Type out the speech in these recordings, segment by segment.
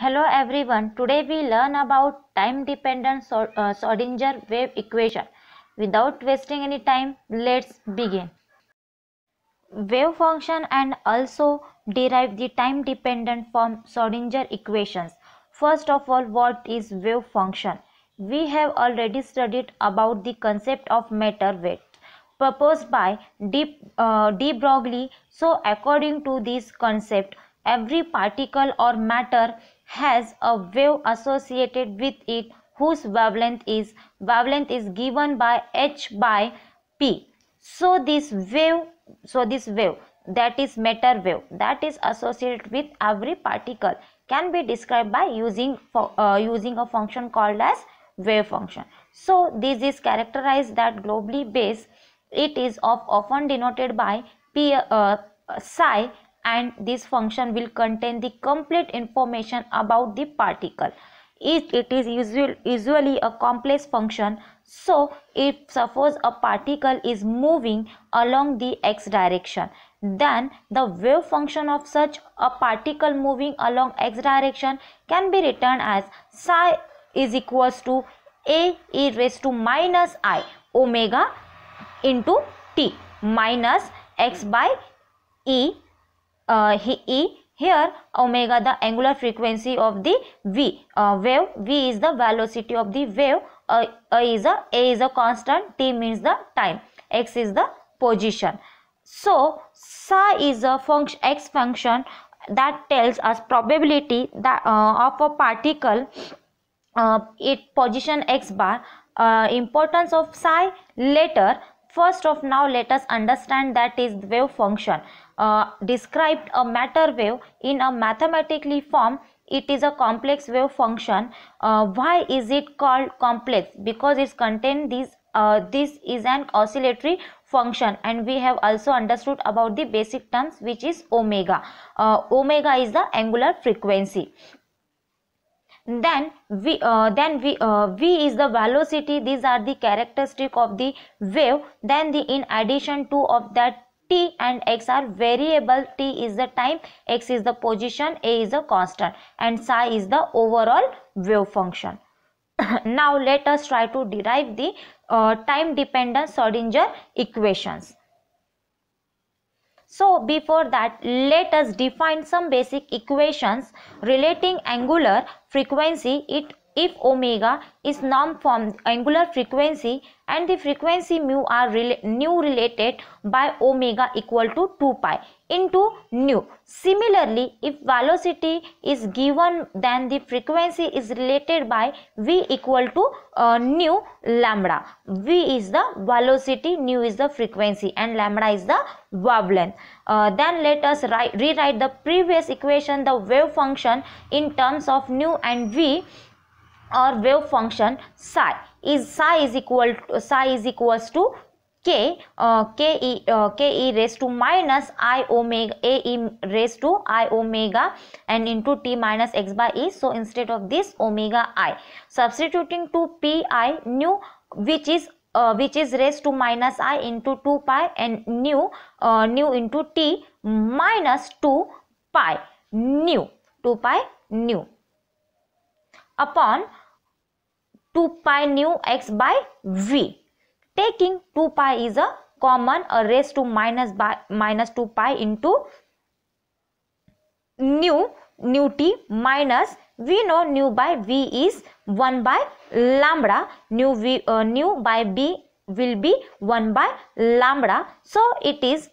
Hello everyone, today we learn about time-dependent Schrodinger wave equation. Without wasting any time, let's begin. Wave function and also derive the time-dependent from Schrodinger equations. First of all, what is wave function? We have already studied about the concept of matter wave proposed by de Broglie. So according to this concept, every particle or matter has a wave associated with it whose wavelength is given by h by p. So this wave that is matter wave that is associated with every particle can be described by using a function called as wave function. So this is characterized that globally based. It is often denoted by psi, and this function will contain the complete information about the particle. It is usually a complex function. So if suppose a particle is moving along the x direction, then the wave function of such a particle moving along x direction can be written as psi is equals to a e raised to minus I omega into t minus x by e. Here omega the angular frequency of the wave, v is the velocity of the wave, a is a constant, t means the time, x is the position. So psi is a x function that tells us probability that of a particle it position x bar. Importance of psi later. First of now let us understand that is wave function. Described a matter wave in a mathematically form. It is a complex wave function. Why is it called complex? Because it contains this is an oscillatory function, and we have also understood about the basic terms, which is omega. Omega is the angular frequency. Then v is the velocity. These are the characteristic of the wave. Then in addition to of that, t and x are variable. T is the time, x is the position, a is a constant, and psi is the overall wave function. Now let us try to derive the time dependent Schrodinger equations. So before that, let us define some basic equations relating angular frequency. If omega is norm-form angular frequency and the frequency mu are related by omega equal to 2 pi into nu. Similarly, if velocity is given, then the frequency is related by v equal to nu lambda. V is the velocity, nu is the frequency, and lambda is the wavelength. Then let us rewrite the previous equation, the wave function, in terms of nu and v, or wave function psi is equals to k e raised to minus I omega, a e raised to I omega, and into t minus x by e. So instead of this omega I, substituting to pi nu, which is raised to minus I into 2 pi, and nu into t minus 2 pi nu upon 2 pi nu x by v. Taking 2 pi is a common, raised to minus 2 pi into nu t minus, we know nu by v is 1 by lambda, nu by b will be 1 by lambda, so it is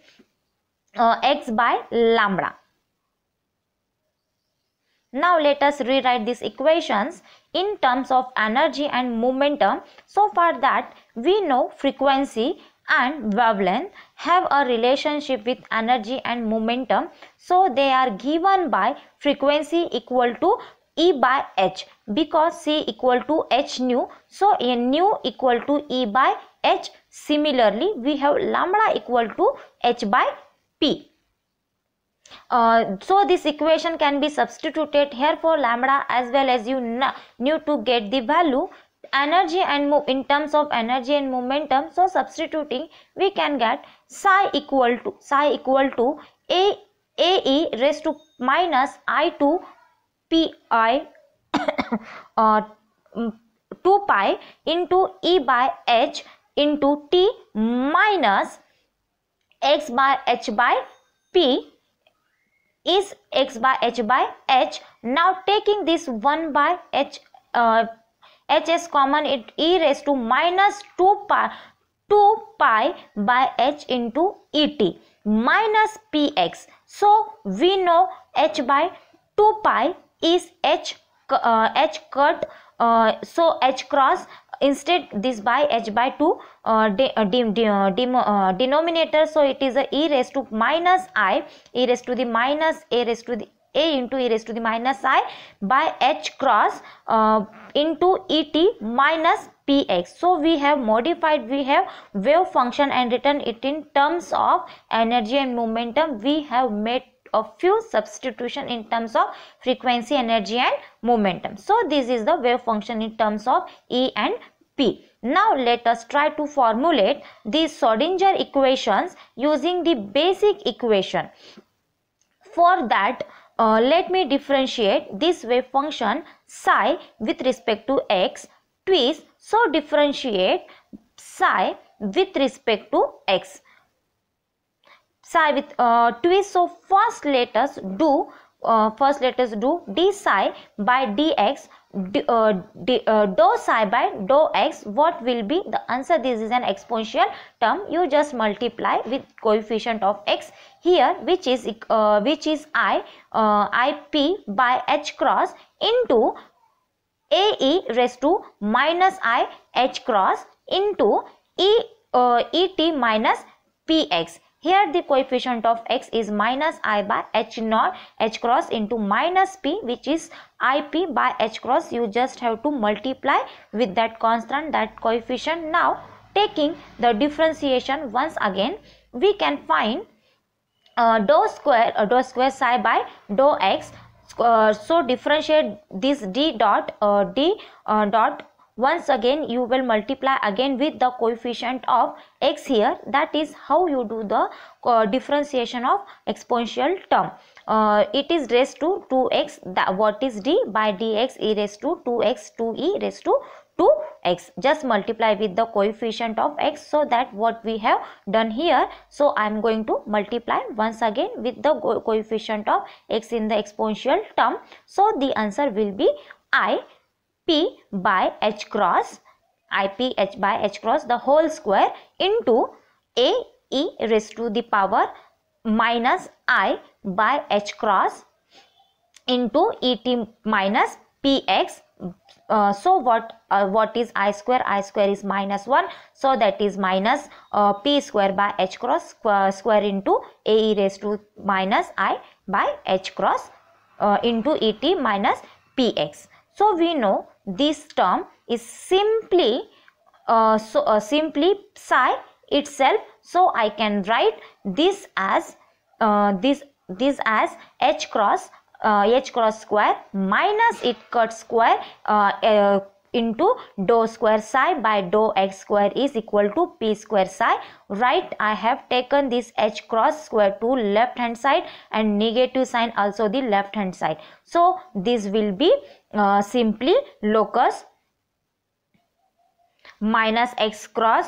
x by lambda. Now let us rewrite these equations in terms of energy and momentum. So far that we know frequency and wavelength have a relationship with energy and momentum. So they are given by frequency equal to E by h, because C equal to h nu. So a nu equal to E by h. Similarly, we have lambda equal to h by p. So this equation can be substituted here for lambda as well as nu to get the value energy and in terms of energy and momentum. So substituting, we can get psi equal to a e raised to minus I to p pi 2 pi into e by h into t minus x by h by p is x by h. Now taking this 1 by h is common, it e raised to minus 2 pi by h into et minus px. So we know h by 2 pi is h cut, so h cross, instead this by h by 2 denominator, so it is a e raised to minus I, e raised to the minus a raised to the a into e raised to the minus I by h cross into et minus px. So we have modified, we have wave function and written it in terms of energy and momentum. We have made a few substitution in terms of frequency, energy and momentum. So this is the wave function in terms of E and P. Now let us try to formulate these Schrodinger equations using the basic equation. For that, let me differentiate this wave function psi with respect to x, twist, so differentiate psi with respect to x, psi with twist. So first let us do d psi by dx, dou psi by dou x. What will be the answer? This is an exponential term, you just multiply with coefficient of x here, which is ip by h cross into ae raised to minus I h cross into et minus px. Here the coefficient of x is minus I by h naught h cross into minus p, which is ip by h cross. You just have to multiply with that constant, that coefficient. Now taking the differentiation once again, we can find dou square psi by dou x. So differentiate this d dot once again, you will multiply again with the coefficient of x here. That is how you do the differentiation of exponential term. It is raised to 2x, that what is d by dx e raised to 2x 2e raised to 2x. Just multiply with the coefficient of x. So that what we have done here. So I am going to multiply once again with the coefficient of x in the exponential term. So the answer will be I p by h cross, ip h by h cross the whole square into a e raised to the power minus I by h cross into et minus px. So what is I square? I square is minus 1, so that is minus p square by h cross square into a e raised to minus I by h cross into et minus px. So we know this term is simply simply psi itself. So I can write this as this as h cross square minus it cut square into dou square psi by dou x square is equal to p square psi. Right, I have taken this h cross square to left hand side and negative sign also the left hand side. So this will be simply locus minus x cross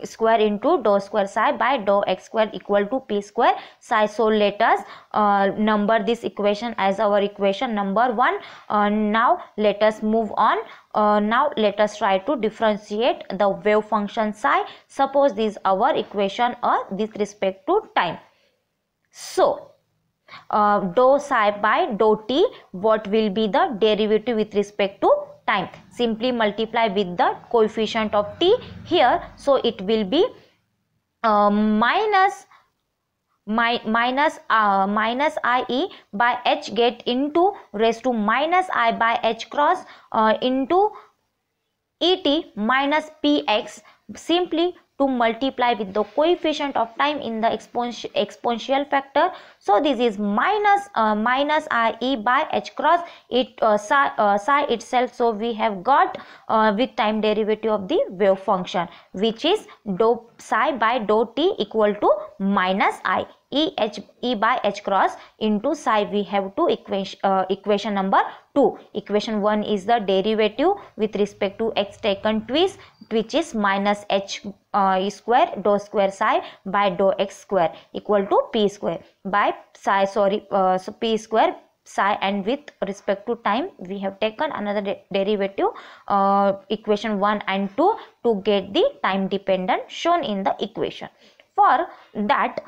square into dou square psi by dou x square equal to p square psi. So let us number this equation as our equation number 1. Now let us move on. Now let us try to differentiate the wave function psi. Suppose this is our equation with respect to time. So dou psi by dou t, what will be the derivative with respect to time? Simply multiply with the coefficient of t here. So it will be minus ie by h get into raised to minus I by h cross into et minus px, simply to multiply with the coefficient of time in the exponential factor. So this is minus ie by h cross psi itself. So we have got with time derivative of the wave function, which is dou psi by dou t equal to minus I. E by H cross into psi. We have to equation number 2. Equation 1 is the derivative with respect to x taken twice, which is minus h square dou square psi by dou x square equal to p square by psi, so p square psi, and with respect to time we have taken another derivative, equation 1 and 2, to get the time dependent shown in the equation. For that,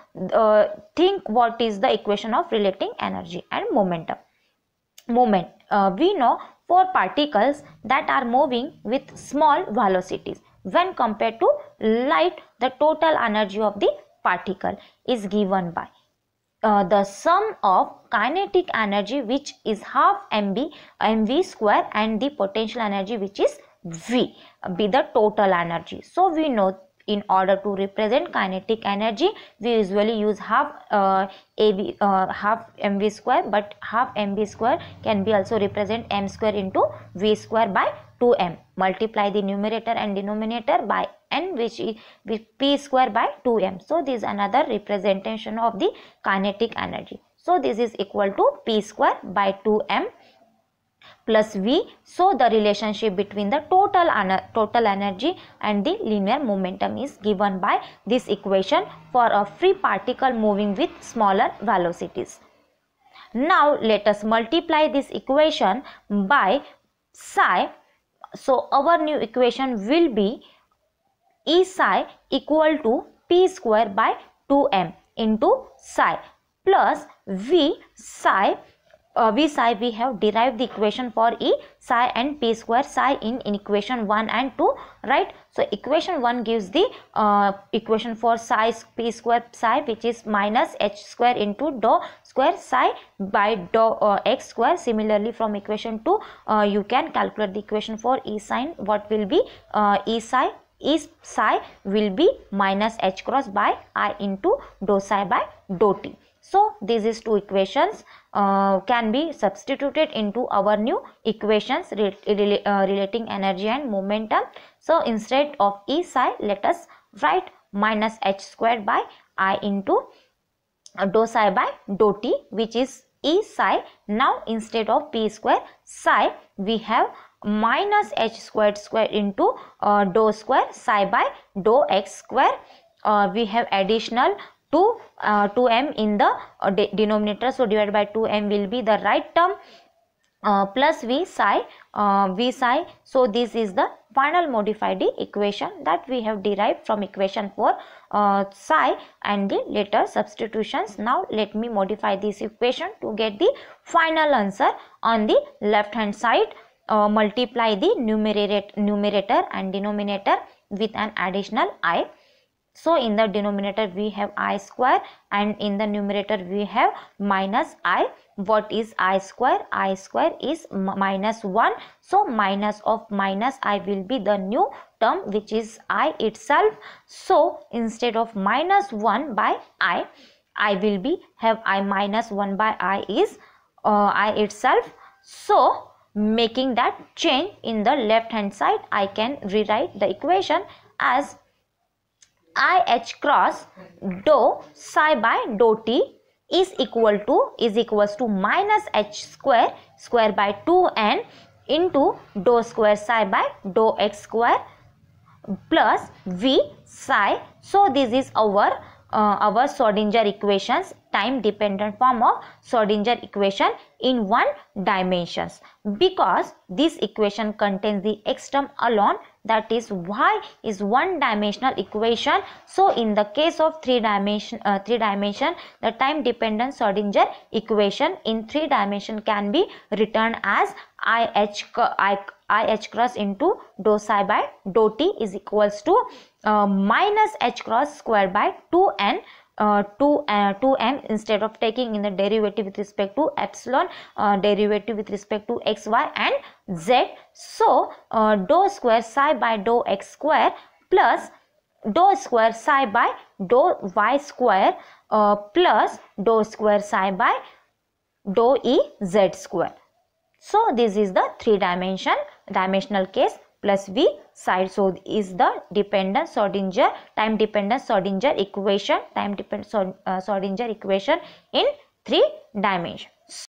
think what is the equation of relating energy and momentum. We know for particles that are moving with small velocities, when compared to light, the total energy of the particle is given by the sum of kinetic energy, which is half mv square, and the potential energy, which is v, be the total energy. So we know in order to represent kinetic energy, we usually use half mv square, but half mv square can be also represent m square into v square by 2m. Multiply the numerator and denominator by n, which is with p square by 2m. So this is another representation of the kinetic energy. So this is equal to p square by 2m plus v. So the relationship between the total energy and the linear momentum is given by this equation for a free particle moving with smaller velocities. Now let us multiply this equation by psi. So our new equation will be E psi equal to p square by 2m into psi plus v psi. We have derived the equation for E psi and p square psi in equation 1 and 2, right? So equation 1 gives the equation for psi p square psi, which is minus h square into dou square psi by dou x square. Similarly, from equation 2 you can calculate the equation for E sin. What will be E psi will be minus h cross by I into dou psi by dou t. So these is two equations can be substituted into our new equations relating energy and momentum. So instead of E psi, let us write minus h squared by I into dou psi by dou t, which is E psi. Now instead of p square psi, we have minus h squared into dou square psi by dou x square. We have additional 2m in the denominator, so divided by 2m will be the right term, plus v psi. So this is the final modified equation that we have derived from equation 4 psi and the later substitutions. Now let me modify this equation to get the final answer. On the left hand side, multiply the numerator and denominator with an additional I. So in the denominator we have I square, and in the numerator we have minus I. What is I square? I square is minus 1. So minus of minus I will be the new term, which is I itself. So instead of minus 1 by I will be have I minus 1 by I is I itself. So making that change in the left hand side, I can rewrite the equation as I h cross dou psi by dou t is equals to minus h square by 2n into dou square psi by dou x square plus v psi. So this is our Schrodinger equations, time dependent form of Schrodinger equation in one dimensions, because this equation contains the x term alone. That is why is one dimensional equation. So in the case of three dimension, the time dependent Schrodinger equation in 3 dimension can be written as I h cross into dou psi by dou t is equals to minus h cross square by 2n 2m, instead of taking in the derivative with respect to epsilon, derivative with respect to x, y and z. So dou square psi by dou x square plus dou square psi by dou y square plus dou square psi by dou e z square. So this is the 3 dimensional case plus v side. So is the dependent Schrodinger time dependent Schrodinger equation, Schrodinger equation in 3 dimension.